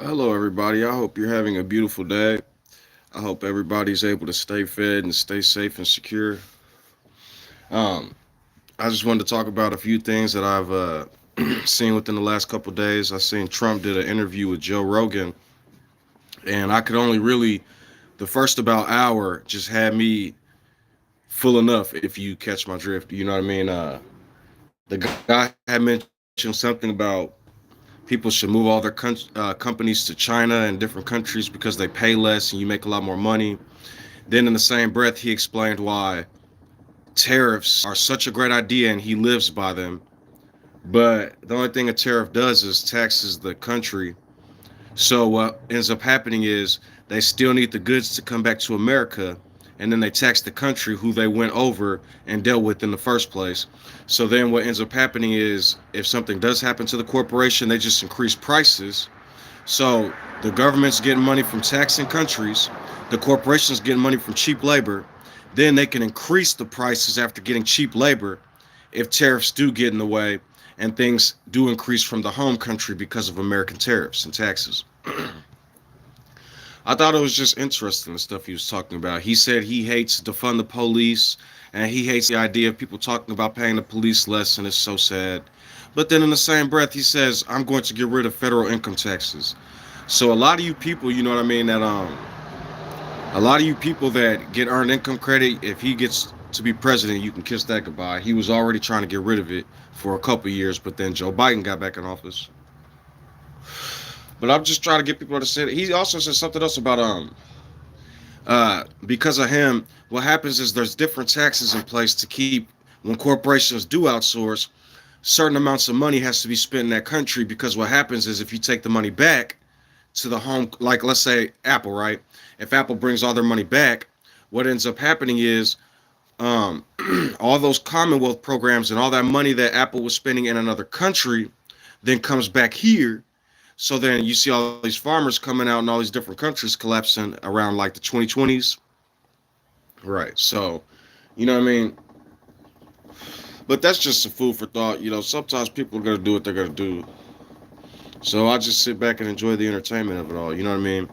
Hello, everybody. I hope you're having a beautiful day. I hope everybody's able to stay fed and stay safe and secure. Um, I just wanted to talk about a few things that I've seen within the last couple days. I seen Trump did an interview with Joe Rogan, and I could only really the first about hour just had me full enough. If you catch my drift, you know what I mean. The guy had mentioned something about people should move all their companies to China and different countries because they pay less and you make a lot more money. Then, in the same breath, he explained why tariffs are such a great idea and he lives by them. But the only thing a tariff does is taxes the country. So, what ends up happening is they still need the goods to come back to America, and then they tax the country who they went over and dealt with in the first place. So, then what ends up happening is if something does happen to the corporation, they just increase prices. So the government's getting money from taxing countries, the corporations getting money from cheap labor. Then they can increase the prices after getting cheap labor if tariffs do get in the way and things do increase from the home country because of American tariffs and taxes. I thought it was just interesting the stuff he was talking about. He said he hates to defund the police and he hates the idea of people talking about paying the police less, and it's so sad. But then in the same breath, he says, I'm going to get rid of federal income taxes. So a lot of you people, you know what I mean, that a lot of you people that get earned income credit, if he gets to be president, you can kiss that goodbye. He was already trying to get rid of it for a couple years, but then Joe Biden got back in office. But I'm just trying to get people to say it. He also said something else about because of him, what happens is there's different taxes in place to keep when corporations do outsource, certain amounts of money has to be spent in that country because what happens is if you take the money back to the home, like let's say Apple, right? If Apple brings all their money back, what ends up happening is um, all those Commonwealth programs and all that money that Apple was spending in another country then comes back here. So then you see all these farmers coming out in all these different countries collapsing around like the 2020s. Right. So, you know what I mean? But that's just a food for thought. You know, sometimes people are going to do what they're going to do. So I just sit back and enjoy the entertainment of it all. You know what I mean?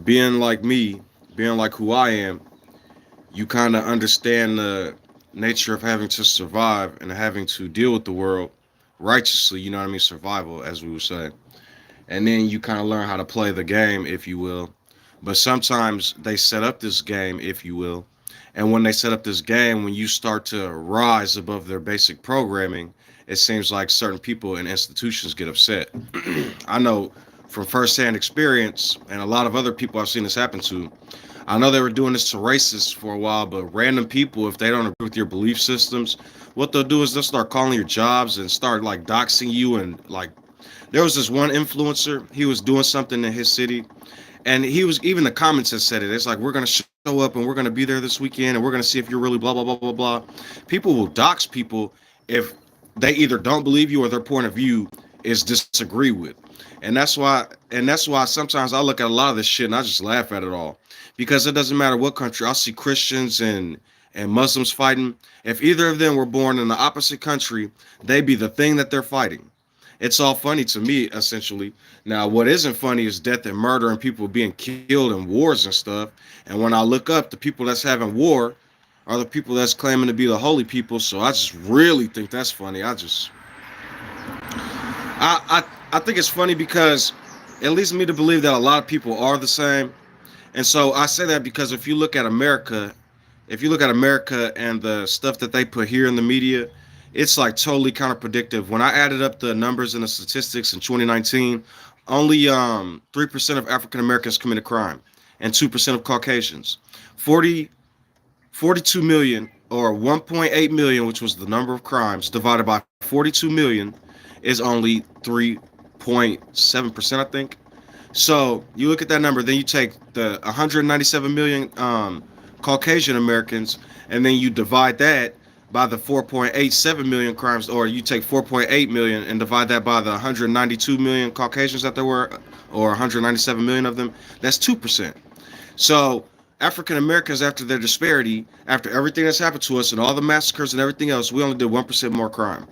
Being like me, being like who I am, you kind of understand the nature of having to survive and having to deal with the world righteously. You know what I mean? Survival, as we would say. And then you kind of learn how to play the game, if you will. But sometimes they set up this game, if you will. And when they set up this game, when you start to rise above their basic programming, it seems like certain people and institutions get upset. I know from firsthand experience, and a lot of other people I've seen this happen to. I know they were doing this to racists for a while, but random people, if they don't agree with your belief systems, what they'll do is they'll start calling your jobs and start like doxing you and like there was this one influencer. He was doing something in his city, and he was even the comments had said it. It's like we're gonna show up and we're gonna be there this weekend, and we're gonna see if you're really blah blah blah blah blah blah. People will dox people if they either don't believe you or their point of view is disagree with, and that's why sometimes I look at a lot of this shit and I just laugh at it all because it doesn't matter what country. I'll see Christians and Muslims fighting. If either of them were born in the opposite country, they be the thing that they're fighting. It's all funny to me, essentially. Now, what isn't funny is death and murder and people being killed in wars and stuff. And when I look up, the people that's having war are the people that's claiming to be the holy people. So I just really think that's funny. I think it's funny because it leads me to believe that a lot of people are the same. And so I say that because if you look at America and the stuff that they put here in the media, it's like totally counterproductive. When I added up the numbers and the statistics in 2019, only 3% of African Americans committed crime and 2% of Caucasians. 40, 42 million or 1.8 million, which was the number of crimes, divided by 42 million is only 3.7%, I think. So you look at that number, then you take the 197 million Caucasian Americans, and then you divide that by the 4.87 million crimes, or you take 4.8 million and divide that by the 192 million Caucasians that there were, or 197 million of them. That's 2%. So African Americans, after their disparity, after everything that's happened to us and all the massacres and everything else, we only did 1% more crime.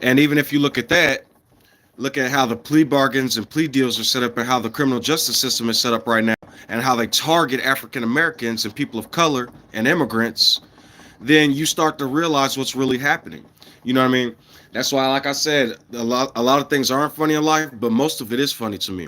And even if you look at that, look at how the plea bargains and plea deals are set up and how the criminal justice system is set up right now and how they target African Americans and people of color and immigrants, then you start to realize what's really happening. You know what I mean? That's why, like I said, a lot of things aren't funny in life, but most of it is funny to me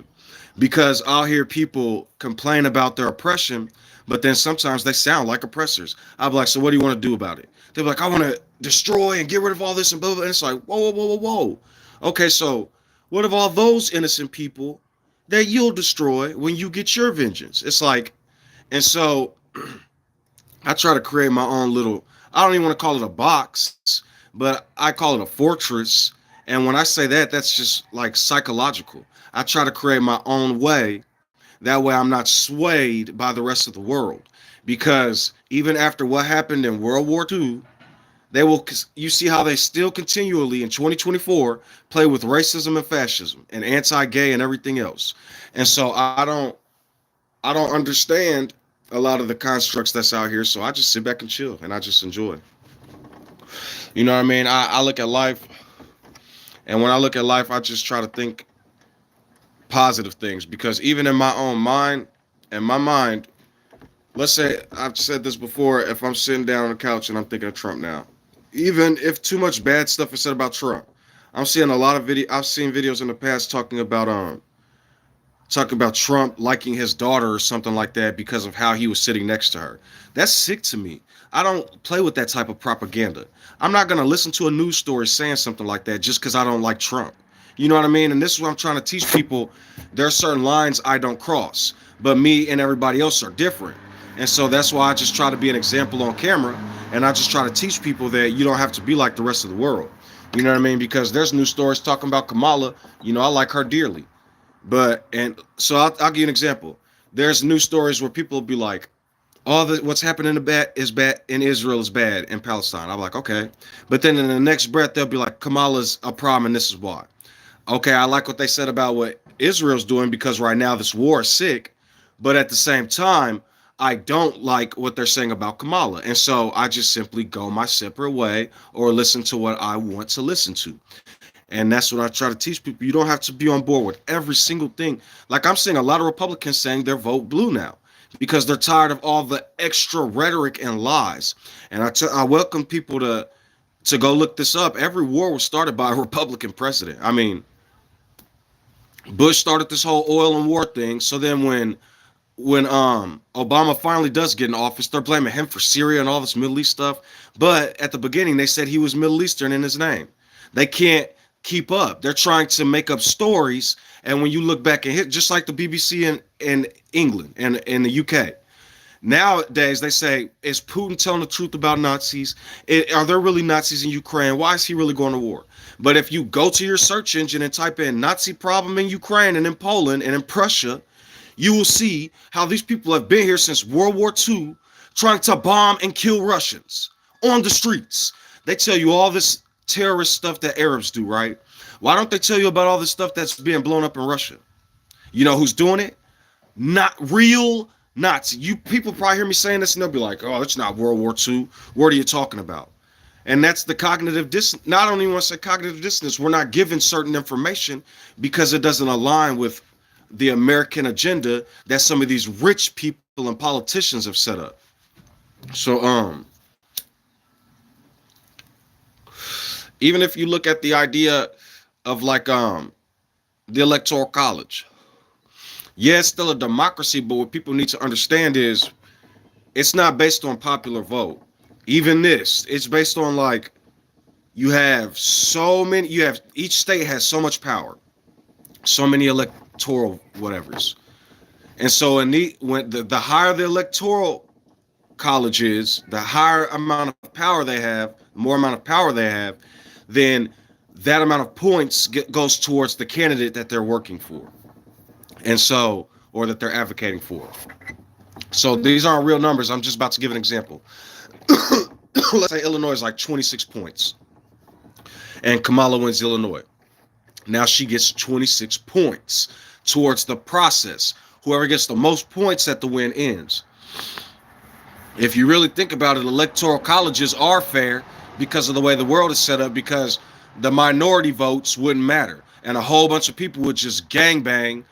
because I'll hear people complain about their oppression, but then sometimes they sound like oppressors. I'll be like, so what do you want to do about it? They'll be like, I want to destroy and get rid of all this and blah, blah, blah. And it's like, whoa, whoa, whoa, whoa, whoa. Okay, so what of all those innocent people that you'll destroy when you get your vengeance? It's like, and so I try to create my own little, I don't even want to call it a box, but I call it a fortress. And when I say that, that's just like psychological. I try to create my own way. That way I'm not swayed by the rest of the world. Because even after what happened in World War II, they will, you see how they still continually in 2024 play with racism and fascism and anti-gay and everything else. And so I don't understand a lot of the constructs that's out here. So I just sit back and chill and I just enjoy. You know what I mean? I look at life, and when I look at life, I just try to think positive things because even in my own mind, in my mind, let's say I've said this before, if I'm sitting down on the couch and I'm thinking of Trump now, even if too much bad stuff is said about Trump, I'm seeing a lot of I've seen videos in the past talking about Trump liking his daughter or something like that because of how he was sitting next to her. That's sick to me. I don't play with that type of propaganda. I'm not going to listen to a news story saying something like that just because I don't like Trump. You know what I mean? And this is what I'm trying to teach people. There are certain lines I don't cross, but me and everybody else are different. And so that's why I just try to be an example on camera. And I just try to teach people that you don't have to be like the rest of the world. You know what I mean? Because there's news stories talking about Kamala. You know, I like her dearly. But, and so I'll give you an example. There's news stories where people will be like, what's happening in bad is bad in Israel is bad in Palestine. I'm like, okay. But then in the next breath, they'll be like, Kamala's a problem and this is why. Okay, I like what they said about what Israel's doing because right now this war is sick. But at the same time, I don't like what they're saying about Kamala. And so I just simply go my separate way or listen to what I want to listen to. And that's what I try to teach people. You don't have to be on board with every single thing. Like I'm seeing a lot of Republicans saying they're vote blue now because they're tired of all the extra rhetoric and lies. And I welcome people to go look this up. Every war was started by a Republican president. I mean, Bush started this whole oil and war thing. So then when Obama finally does get in office, they're blaming him for Syria and all this Middle East stuff. But at the beginning, they said he was Middle Eastern in his name. They can't keep up. They're trying to make up stories. And when you look back and hit, just like the BBC in England and in the UK, nowadays they say, is Putin telling the truth about Nazis? Are there really Nazis in Ukraine? Why is he really going to war? But if you go to your search engine and type in Nazi problem in Ukraine and in Poland and in Prussia, you will see how these people have been here since World War II trying to bomb and kill Russians on the streets. They tell you all this terrorist stuff that Arabs do, right? Why don't they tell you about all this stuff that's being blown up in Russia? You know who's doing it? Not real Nazi. You people probably hear me saying this and they'll be like, oh, that's not World War II. What are you talking about? And that's the cognitive dissonance. Not only want to say cognitive dissonance, we're not given certain information because it doesn't align with the American agenda that some of these rich people and politicians have set up. So, even if you look at the idea of like the electoral college, yeah, it's still a democracy, but what people need to understand is it's not based on popular vote. Even this, it's based on like you have each state has so much power, so many electoral whatevers. And so when the higher the electoral college is, the higher amount of power they have, the more amount of power they have, then that amount of points goes towards the candidate that they're working for. And so, or that they're advocating for. So these aren't real numbers. I'm just about to give an example. Let's say Illinois is like 26 points and Kamala wins Illinois. Now she gets 26 points towards the process. Whoever gets the most points at the win ends. If you really think about it, electoral colleges are fair because of the way the world is set up, because the minority votes wouldn't matter, and a whole bunch of people would just gangbang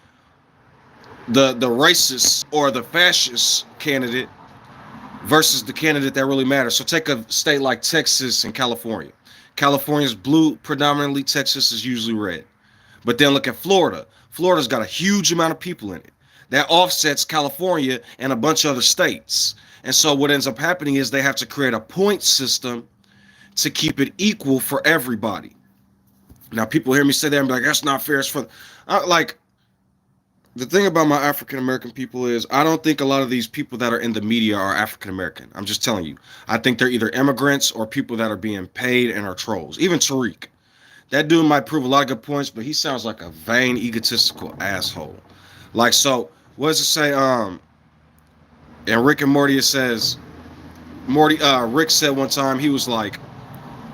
the racist or the fascist candidate versus the candidate that really matters. So take a state like Texas and California. California's blue predominantly, Texas is usually red. But then look at Florida. Florida's got a huge amount of people in it. That offsets California and a bunch of other states. And so what ends up happening is they have to create a point system to keep it equal for everybody. Now people hear me say that and be like, that's not fair. It's for like the thing about my African American people is I don't think a lot of these people that are in the media are African American. I'm just telling you. I think they're either immigrants or people that are being paid and are trolls. Even Tariq. That dude might prove a lot of good points, but he sounds like a vain, egotistical asshole. Like, so, what does it say? And Rick and Morty, it says, Rick said one time, he was like,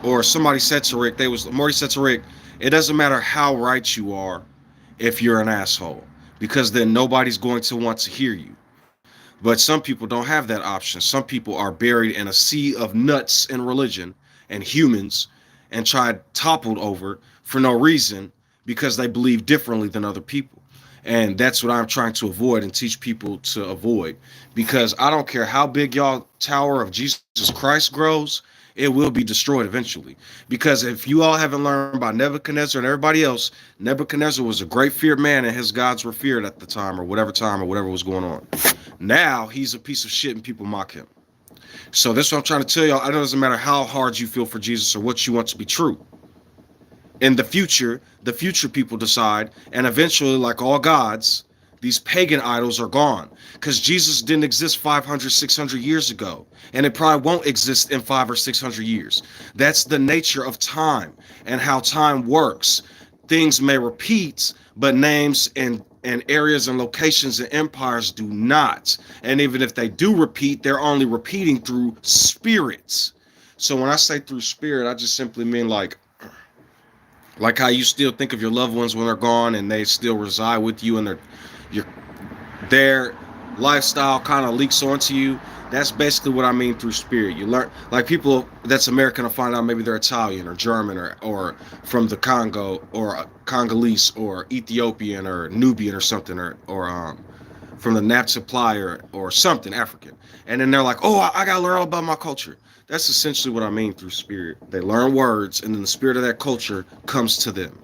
or somebody said to Rick, Morty said to Rick, it doesn't matter how right you are if you're an asshole, because then nobody's going to want to hear you. But some people don't have that option. Some people are buried in a sea of nuts and religion and humans and tried toppled over for no reason because they believe differently than other people. And that's what I'm trying to avoid and teach people to avoid. Because I don't care how big y'all tower of Jesus Christ grows, it will be destroyed eventually. Because if you all haven't learned by Nebuchadnezzar and everybody else, Nebuchadnezzar was a great feared man and his gods were feared at the time or whatever was going on. Now he's a piece of shit and people mock him. So this is what I'm trying to tell y'all. It doesn't matter how hard you feel for Jesus or what you want to be true. In the future people decide, and eventually, like all gods, these pagan idols are gone. Because Jesus didn't exist 500, 600 years ago. And it probably won't exist in 500 or 600 years. That's the nature of time and how time works. Things may repeat, but names and areas and locations and empires do not. And even if they do repeat, they're only repeating through spirits. So when I say through spirit, I just simply mean like how you still think of your loved ones when they're gone and they still reside with you and their lifestyle kind of leaks onto you. That's basically what I mean through spirit. You learn, like people that's American will find out maybe they're Italian or German or from the Congo or Congolese or Ethiopian or Nubian or something or from the Nap Supply or something African. And then they're like, oh, I gotta learn all about my culture. That's essentially what I mean through spirit. They learn words and then the spirit of that culture comes to them.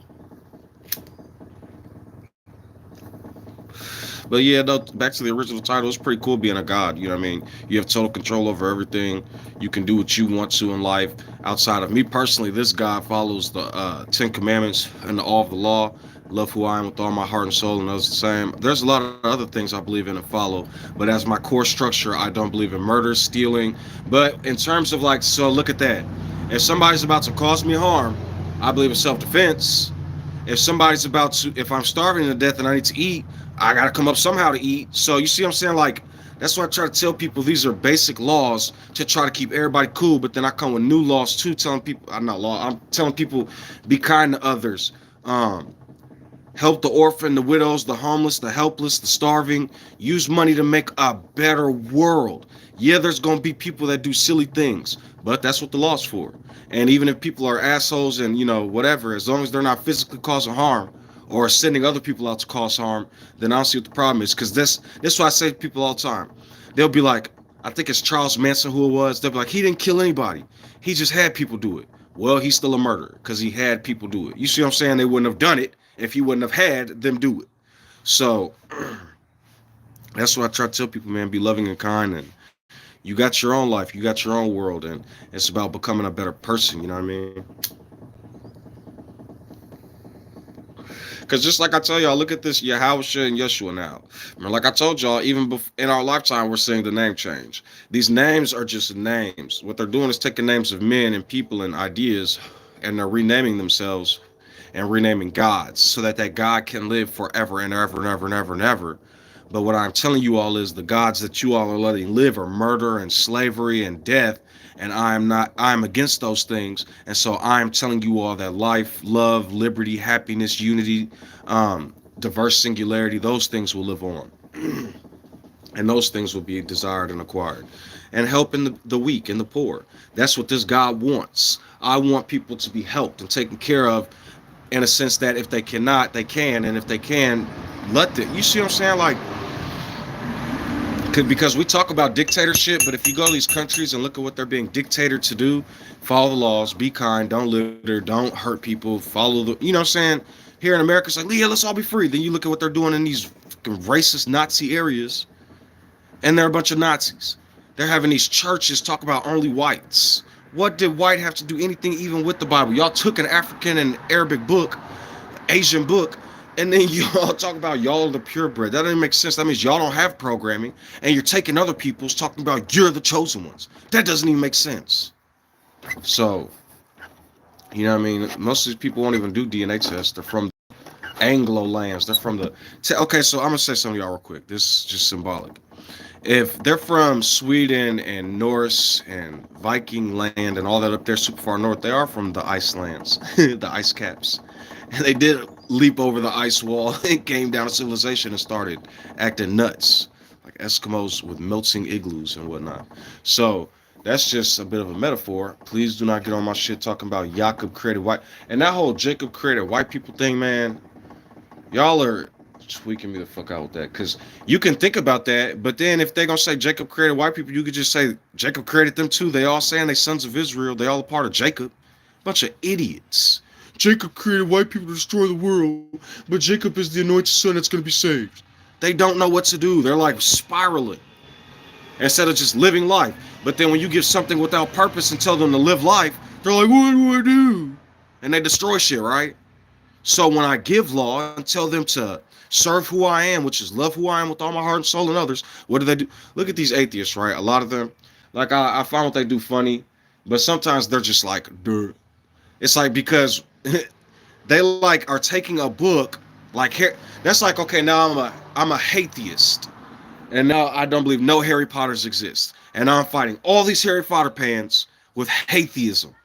But yeah, no, back to the original title, it's pretty cool being a god. You know what I mean? You have total control over everything. You can do what you want to in life. Outside of me personally, this God follows the Ten Commandments and all of the law. Love who I am with all my heart and soul, and those the same. There's a lot of other things I believe in and follow, but as my core structure, I don't believe in murder, stealing. But in terms of like, so look at that. If somebody's about to cause me harm, I believe in self-defense. If I'm starving to death and I need to eat, I gotta come up somehow to eat. So you see what I'm saying? Like, that's why I try to tell people these are basic laws to try to keep everybody cool, but then I come with new laws too, telling people, I'm telling people be kind to others. Help the orphan, the widows, the homeless, the helpless, the starving. Use money to make a better world. Yeah, there's going to be people that do silly things, but that's what the law's for. And even if people are assholes and, whatever, as long as they're not physically causing harm or sending other people out to cause harm, then I don't see what the problem is. Because this is what I say to people all the time. They'll be like, I think it's Charles Manson who it was. They'll be like, he didn't kill anybody. He just had people do it. Well, he's still a murderer because he had people do it. You see what I'm saying? They wouldn't have done it if he wouldn't have had them do it. So that's what I try to tell people, man. Be loving and kind, and you got your own life, you got your own world, and it's about becoming a better person. You know what I mean? Because just like I tell y'all, look at this Yahusha and Yeshua now. Like I told y'all, even in our lifetime, we're seeing the name change. These names are just names. What they're doing is taking names of men and people and ideas, and they're renaming themselves and renaming gods so that God can live forever and ever and ever and ever and ever. But what I'm telling you all is the gods that you all are letting live are murder and slavery and death. And I'm against those things. And so I'm telling you all that life, love, liberty, happiness, unity, diverse singularity, those things will live on. And those things will be desired and acquired. And helping the weak and the poor. That's what this God wants. I want people to be helped and taken care of in a sense that if they cannot, they can, and if they can, let them. You see what I'm saying? Like, because we talk about dictatorship, but if you go to these countries and look at what they're being dictated to do, follow the laws, be kind, don't litter, don't hurt people, follow the, you know what I'm saying? Here in America, it's like, yeah, let's all be free. Then you look at what they're doing in these fucking racist Nazi areas, and they're a bunch of Nazis. They're having these churches talk about only whites. What did white have to do anything even with the Bible? Y'all took an African and Arabic book, Asian book, and then y'all talk about y'all are the purebred. That doesn't make sense. That means y'all don't have programming, and you're taking other people's talking about you're the chosen ones. That doesn't even make sense. So, you know what I mean? Most of these people won't even do DNA tests. They're from Anglo lands. They're from the. Okay, so I'm gonna say something to y'all real quick. This is just symbolic. If they're from Sweden and Norse and Viking land and all that up there super far north, they are from the ice lands, the ice caps. And they did leap over the ice wall and came down to civilization and started acting nuts, like Eskimos with melting igloos and whatnot. So that's just a bit of a metaphor. Please do not get on my shit talking about Jacob created white. And that whole Jacob created white people thing, man, y'all are tweaking me the fuck out with that. Because you can think about that, but then if they're going to say Jacob created white people, you could just say Jacob created them too. They all saying they sons of Israel. They all a part of Jacob. Bunch of idiots. Jacob created white people to destroy the world, but Jacob is the anointed son that's going to be saved. They don't know what to do. They're like spiraling instead of just living life. But then when you give something without purpose and tell them to live life, they're like, what do I do? And they destroy shit, right? So when I give law and tell them to serve who I am, which is love who I am with all my heart and soul and others, what do they do? Look at these atheists, right? A lot of them, like I find what they do funny, but sometimes they're just like, duh. It's like because they like are taking a book like here. That's like, okay, now I'm a atheist, and now I don't believe no Harry Potters exist, and now I'm fighting all these Harry Potter fans with atheism.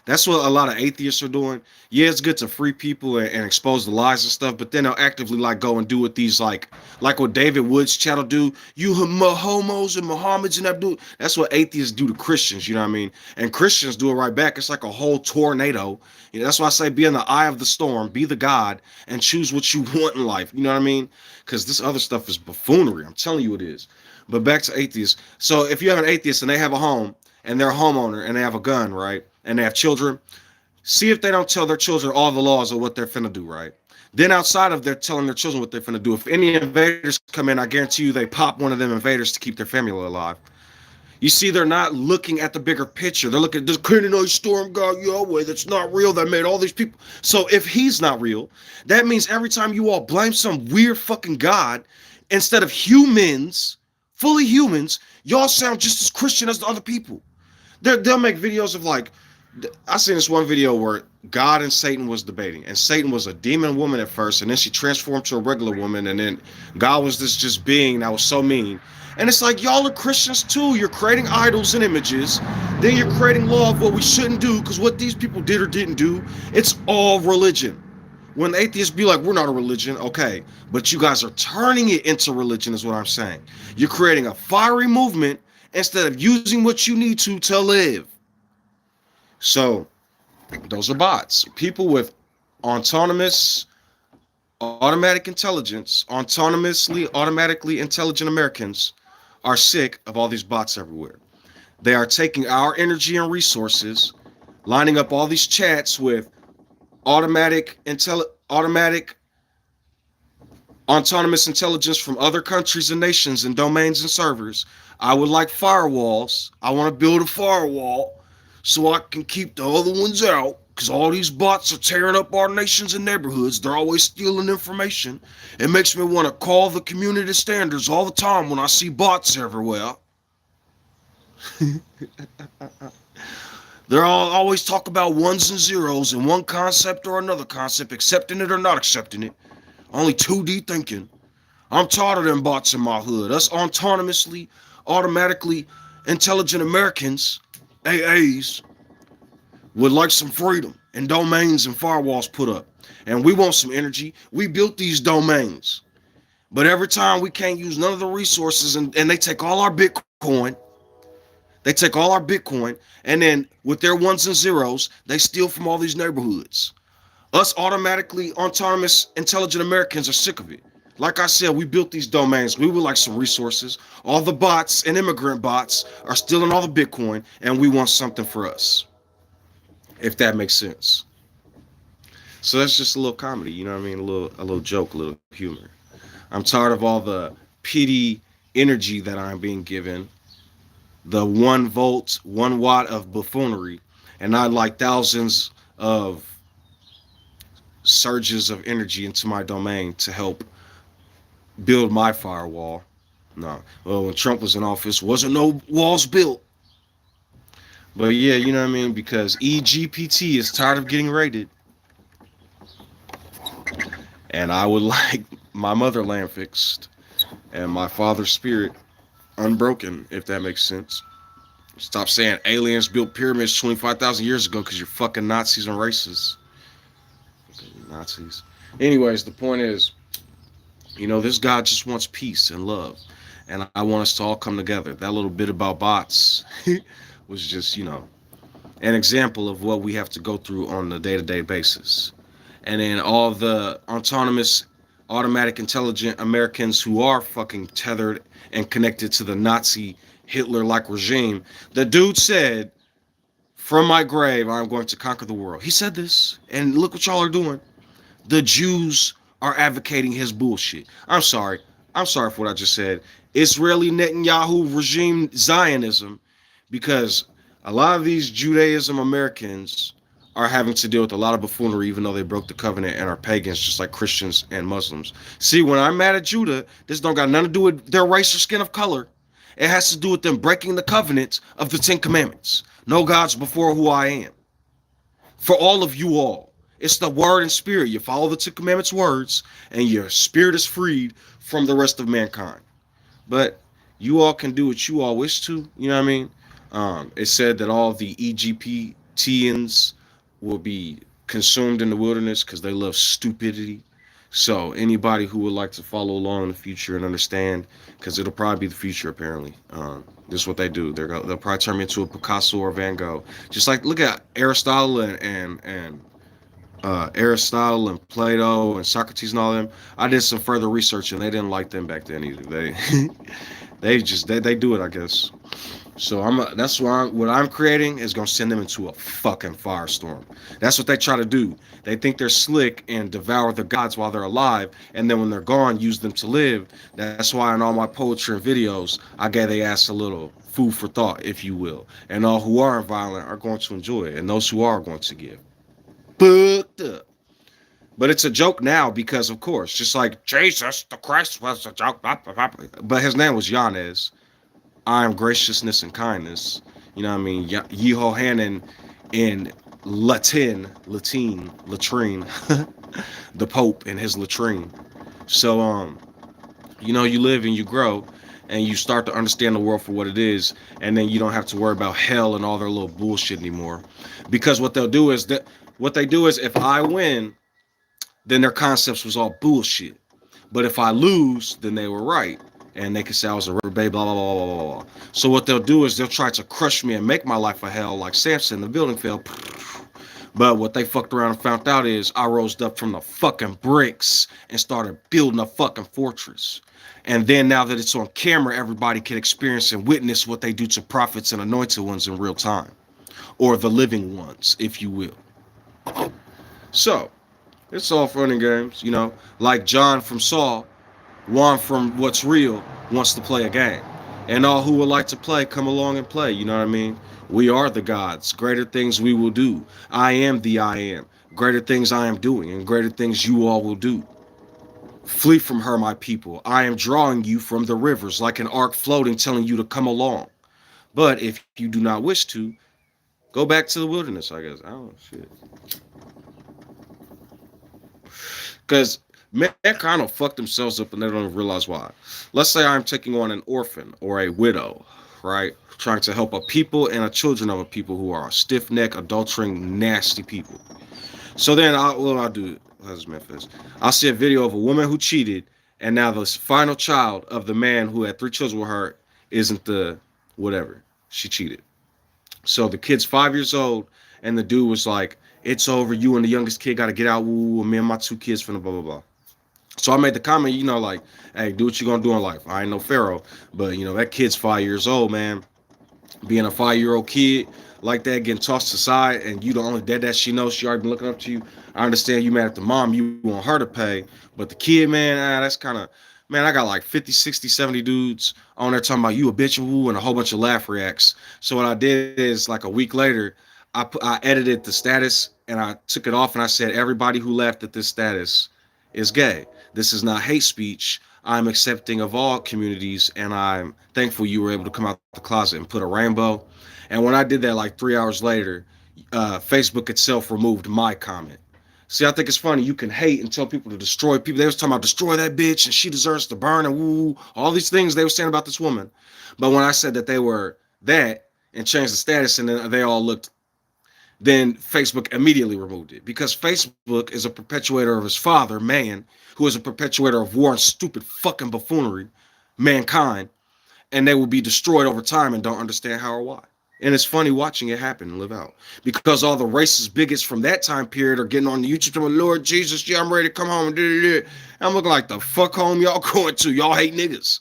That's what a lot of atheists are doing. Yeah, it's good to free people and expose the lies and stuff, but then they'll actively like go and do what these like what David Wood's channel do. You homos and Mohammeds and Abdul. That's what atheists do to Christians. You know what I mean? And Christians do it right back. It's like a whole tornado. You know, that's why I say be in the eye of the storm, be the God, and choose what you want in life. You know what I mean? Because this other stuff is buffoonery. I'm telling you it is. But back to atheists. So if you have an atheist and they have a home and they're a homeowner and they have a gun, right? And they have children, see if they don't tell their children all the laws of what they're finna do, right? Then outside of their telling their children what they're finna do, if any invaders come in, I guarantee you they pop one of them invaders to keep their family alive. You see, they're not looking at the bigger picture. They're looking at this Canaanite storm god Yahweh that's not real, that made all these people. So if he's not real, that means every time you all blame some weird fucking god, instead of humans, fully humans, y'all sound just as Christian as the other people. They'll make videos of like, I seen this one video where God and Satan was debating, and Satan was a demon woman at first, and then she transformed to a regular woman, and then God was this just being that was so mean. And it's like, y'all are Christians too. You're creating idols and images. Then you're creating law of what we shouldn't do because what these people did or didn't do. It's all religion. When atheists be like, we're not a religion, okay, but you guys are turning it into religion is what I'm saying. You're creating a fiery movement instead of using what you need to live. So those are bots. People with autonomous, automatic intelligence, automatically intelligent Americans are sick of all these bots everywhere. They are taking our energy and resources, lining up all these chats with automatic, autonomous intelligence from other countries and nations and domains and servers. I would like firewalls. I want to build a firewall so I can keep the other ones out, because all these bots are tearing up our nations and neighborhoods. They're always stealing information. It makes me want to call the community standards all the time when I see bots everywhere. They're all always talk about ones and zeros and one concept or another concept, accepting it or not accepting it. Only 2D thinking. I'm tired of them bots in my hood. Us autonomously, automatically intelligent Americans, AAs, would like some freedom and domains and firewalls put up. And we want some energy. We built these domains. But every time we can't use none of the resources and they take all our Bitcoin, They take all our Bitcoin, and then with their ones and zeros, they steal from all these neighborhoods. Us automatically autonomous intelligent Americans are sick of it. Like I said, we built these domains. We would like some resources. All the bots and immigrant bots are stealing all the Bitcoin, and we want something for us. If that makes sense. So that's just a little comedy, you know what I mean? A little joke, a little humor. I'm tired of all the pity energy that I'm being given, the 1 volt, 1 watt of buffoonery, and I like thousands of surges of energy into my domain to help build my firewall. No. Well, when Trump was in office, wasn't no walls built. But yeah, you know what I mean? Because EGPT is tired of getting raided. And I would like my motherland fixed and my father's spirit unbroken, if that makes sense. Stop saying aliens built pyramids 25,000 years ago because you're fucking Nazis and racists. Nazis. Anyways, the point is, this God just wants peace and love. And I want us to all come together. That little bit about bots was just, an example of what we have to go through on a day-to-day basis. And then all the autonomous, automatic, intelligent Americans who are fucking tethered and connected to the Nazi Hitler-like regime. The dude said, "From my grave, I'm going to conquer the world." He said this, and look what y'all are doing. The Jews are advocating his bullshit. I'm sorry. I'm sorry for what I just said. Israeli Netanyahu regime Zionism, because a lot of these Judaism Americans are having to deal with a lot of buffoonery, even though they broke the covenant and are pagans, just like Christians and Muslims. See, when I'm mad at Judah, this don't got nothing to do with their race or skin of color. It has to do with them breaking the covenant of the 10 Commandments. No gods before who I am. For all of you all. It's the word and spirit. You follow the 10 Commandments words, and your spirit is freed from the rest of mankind. But you all can do what you all wish to. You know what I mean? It said that all the EGPTians will be consumed in the wilderness because they love stupidity. So anybody who would like to follow along in the future and understand, because it'll probably be the future apparently. This is what they do. They'll probably turn me into a Picasso or Van Gogh. Just like look at Aristotle and Aristotle and Plato and Socrates and all them. I did some further research and they didn't like them back then either. They do it, I guess. So that's why what I'm creating is gonna send them into a fucking firestorm. That's what they try to do. They think they're slick and devour the gods while they're alive, and then when they're gone, use them to live. That's why in all my poetry and videos, I gave they ass a little food for thought, if you will. And all who aren't violent are going to enjoy it, and those who are going to give. Booked up. But it's a joke now because, of course, just like Jesus the Christ was a joke, but his name was Yanez. I am graciousness and kindness. You know what I mean? Yehohanan in latrine, the Pope in his latrine. So, you live and you grow and you start to understand the world for what it is, and then you don't have to worry about hell and all their little bullshit anymore. Because what they do is if I win, then their concepts was all bullshit. But if I lose, then they were right. And they can say I was a rebel, blah, blah, blah, blah, blah. So what they'll do is they'll try to crush me and make my life a hell like Samson, the building fell. But what they fucked around and found out is I rose up from the fucking bricks and started building a fucking fortress. And then now that it's on camera, everybody can experience and witness what they do to prophets and anointed ones in real time. Or the living ones, if you will. So, it's all fun and games, like John from Saul, Juan from What's Real wants to play a game. And all who would like to play, come along and play, you know what I mean? We are the gods. Greater things we will do. I am the I am. Greater things I am doing, and greater things you all will do. Flee from her, my people. I am drawing you from the rivers like an ark floating, telling you to come along. But if you do not wish to, go back to the wilderness, I guess. I don't know, shit. Because mankind will fuck themselves up and they don't even realize why. Let's say I'm taking on an orphan or a widow, right? Trying to help a people and a children of a people who are stiff-necked, adultering, nasty people. So then I'll do, how's Memphis? I'll see a video of a woman who cheated, and now the final child of the man who had 3 children with her isn't the whatever. She cheated. So the kid's 5 years old, and the dude was like, "It's over. You and the youngest kid got to get out. Woo, me and my two kids finna blah blah blah." So I made the comment, like, "Hey, do what you gonna do in life. I ain't no pharaoh, but that kid's 5 years old, man. Being a 5-year-old kid like that, getting tossed aside, and you the only dad that she knows. She already been looking up to you. I understand you mad at the mom. You want her to pay, but the kid, man, that's kind of, man. I got like 50, 60, 70 dudes on there talking about you a bitch and woo and a whole bunch of laugh reacts. So what I did is like a week later, I edited the status and I took it off and I said everybody who laughed at this status is gay. This is not hate speech. I'm accepting of all communities, and I'm thankful you were able to come out the closet and put a rainbow. And when I did that, like 3 hours later, Facebook itself removed my comment. See, I think it's funny. You can hate and tell people to destroy people. They was talking about destroy that bitch and she deserves to burn and woo, all these things they were saying about this woman. But when I said that they were that and changed the status, and then they all looked, then Facebook immediately removed it because Facebook is a perpetuator of his father, man, who is a perpetuator of war and stupid fucking buffoonery, mankind, and they will be destroyed over time and don't understand how or why. And it's funny watching it happen and live out because all the racist bigots from that time period are getting on the YouTube talking, Lord Jesus, yeah, I'm ready to come home. And I'm looking like the fuck home y'all going to. Y'all hate niggas.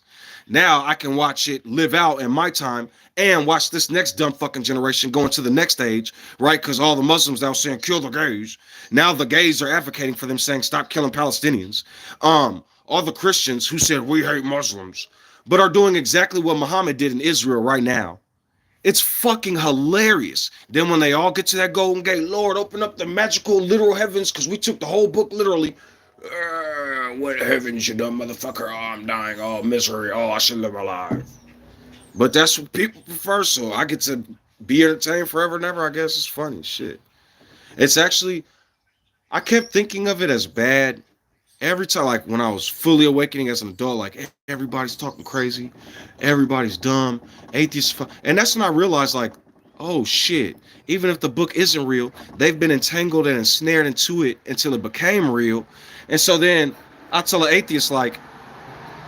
Now I can watch it live out in my time and watch this next dumb fucking generation going to the next age, right? Because all the Muslims now saying kill the gays. Now the gays are advocating for them saying stop killing Palestinians. All the Christians who said we hate Muslims, but are doing exactly what Muhammad did in Israel right now. It's fucking hilarious. Then when they all get to that golden gate, Lord, open up the magical literal heavens because we took the whole book literally. What heavens, you dumb motherfucker? Oh, I'm dying. Oh, misery. Oh, I should live my life. But that's what people prefer, so I get to be entertained forever and ever. I guess it's funny shit. It's actually, I kept thinking of it as bad every time, like when I was fully awakening as an adult, like everybody's talking crazy, everybody's dumb, atheists, and that's when I realized, like, oh shit, even if the book isn't real, they've been entangled and ensnared into it until it became real. And so then I tell an atheist, like,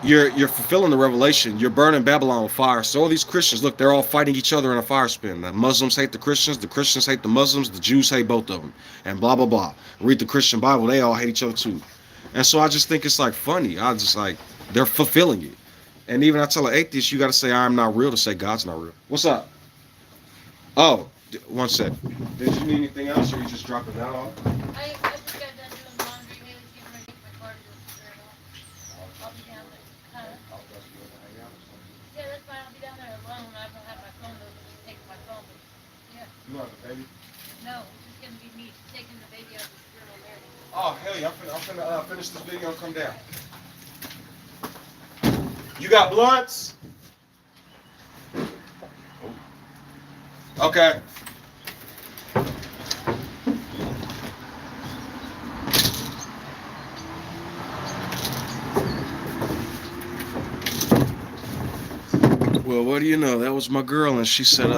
you're fulfilling the revelation. You're burning Babylon with fire. So all these Christians, look, they're all fighting each other in a fire spin. The Muslims hate the Christians hate the Muslims, the Jews hate both of them, and blah blah blah. Read the Christian Bible, they all hate each other too. And so I just think it's like funny. I just like they're fulfilling it. And even I tell an atheist, you got to say I'm not real to say God's not real. What's up? Oh, one sec. Did you need anything else, or you just dropping that off? I just got done doing laundry. Haley's getting ready to take my car to the third off. I'll be down there. Huh? Yeah, that's fine. I'll be down there alone. I don't have my phone though. Just taking my phone. But yeah. You have a baby? No, it's just gonna be me taking the baby out of the journal there. Oh, hell yeah. I'm finna finish this video and come down. You got blunts? Okay. Well, what do you know? That was my girl, and she said,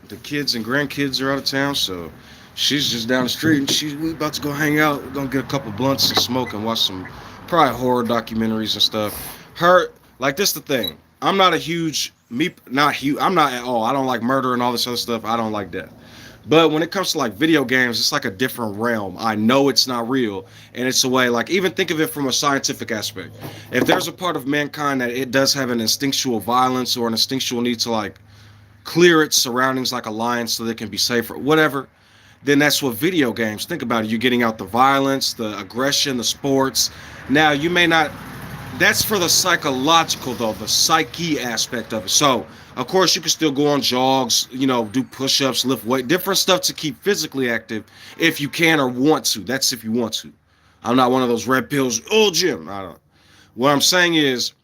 the kids and grandkids are out of town, so she's just down the street, and we about to go hang out. We're gonna get a couple blunts and smoke and watch some probably horror documentaries and stuff. Like this, the thing. I'm not a huge not huge. I'm not at all. I don't like murder and all this other stuff. I don't like death. But when it comes to like video games, it's like a different realm. I know it's not real, and it's a way, like, even think of it from a scientific aspect. If there's a part of mankind that it does have an instinctual violence or an instinctual need to like clear its surroundings like a lion so they can be safer, whatever, then that's what video games. Think about it. You're getting out the violence, the aggression, the sports. Now you may not. That's for the psychological though, the psyche aspect of it. So of course you can still go on jogs, do push-ups, lift weight, different stuff to keep physically active if you can or want to. That's if you want to. I'm not one of those red pills. Oh, Jim, I don't. What I'm saying is,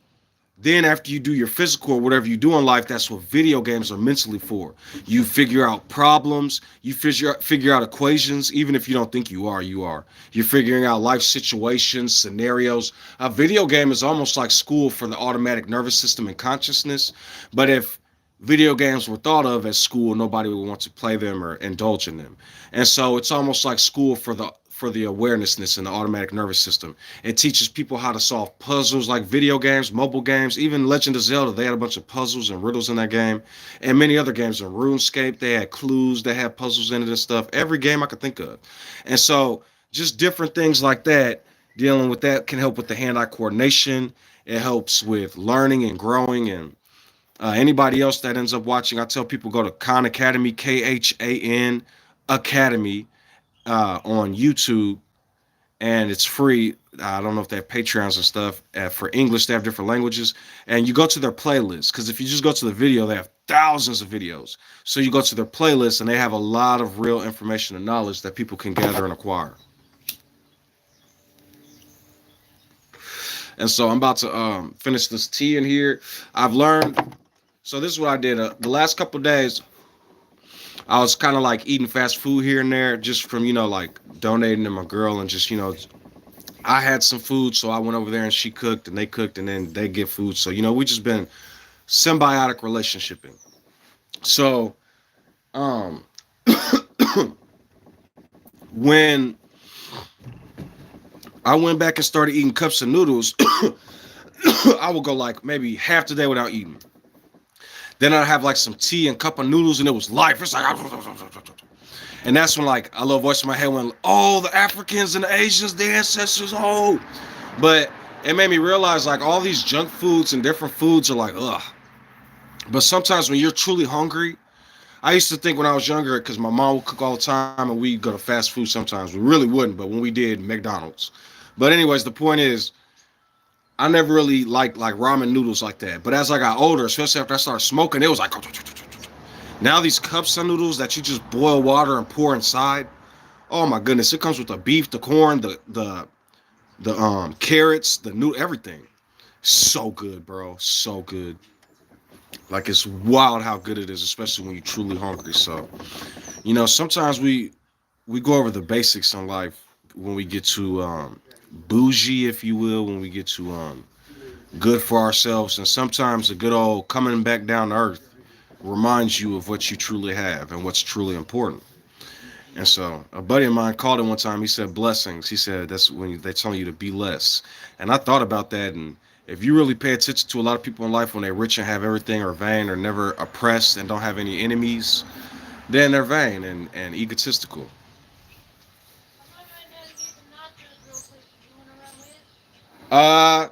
then after you do your physical or whatever you do in life, that's what video games are mentally for. You figure out problems, you figure out equations, even if you don't think you are, you are. You're figuring out life situations, scenarios. A video game is almost like school for the automatic nervous system and consciousness. But if video games were thought of as school, nobody would want to play them or indulge in them. And so it's almost like school for the for the awarenessness and the automatic nervous system. It teaches people how to solve puzzles like video games, mobile games, even Legend of Zelda. They had a bunch of puzzles and riddles in that game, and many other games. In RuneScape, they had clues, they had puzzles in it and stuff. Every game I could think of, and so just different things like that. Dealing with that can help with the hand-eye coordination. It helps with learning and growing. And anybody else that ends up watching, I tell people go to Khan Academy, KHAN Academy on YouTube, and it's free. I don't know if they have Patreons and stuff. For English, they have different languages. And you go to their playlist, because if you just go to the video, they have thousands of videos. So you go to their playlist, and they have a lot of real information and knowledge that people can gather and acquire. And so I'm about to finish this tea in here. I've learned. So this is what I did. The last couple of days, I was kind of like eating fast food here and there, just from like donating to my girl, and just I had some food, so I went over there and she cooked and they cooked, and then they get food. So we just been symbiotic relationshiping. So when I went back and started eating cups of noodles, I would go like maybe half the day without eating. Then I'd have like some tea and cup of noodles, and it was life. It's like, and that's when like a little voice in my head went, "Oh, the Africans and the Asians, the ancestors, oh." But it made me realize like all these junk foods and different foods are like, ugh. But sometimes when you're truly hungry, I used to think when I was younger, because my mom would cook all the time and we'd go to fast food sometimes. We really wouldn't, but when we did, McDonald's. But anyways, the point is, I never really liked like ramen noodles like that. But as I got older, especially after I started smoking, it was like now these cups of noodles that you just boil water and pour inside. Oh my goodness, it comes with the beef, the corn, the carrots, the new everything. So good, bro. So good. Like it's wild how good it is, especially when you're truly hungry. So, sometimes we go over the basics in life when we get to bougie, if you will, when we get to good for ourselves, and sometimes a good old coming back down to earth reminds you of what you truly have and what's truly important. And so a buddy of mine called it one time. He said blessings. He said that's when they're telling you to be less. And I thought about that. And if you really pay attention to a lot of people in life, when they're rich and have everything, or vain, or never oppressed and don't have any enemies, then they're vain and egotistical. Uh,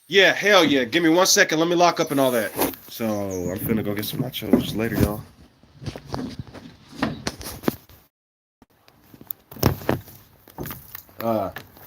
yeah, hell yeah. Give me 1 second. Let me lock up and all that. So I'm finna go get some nachos later, y'all.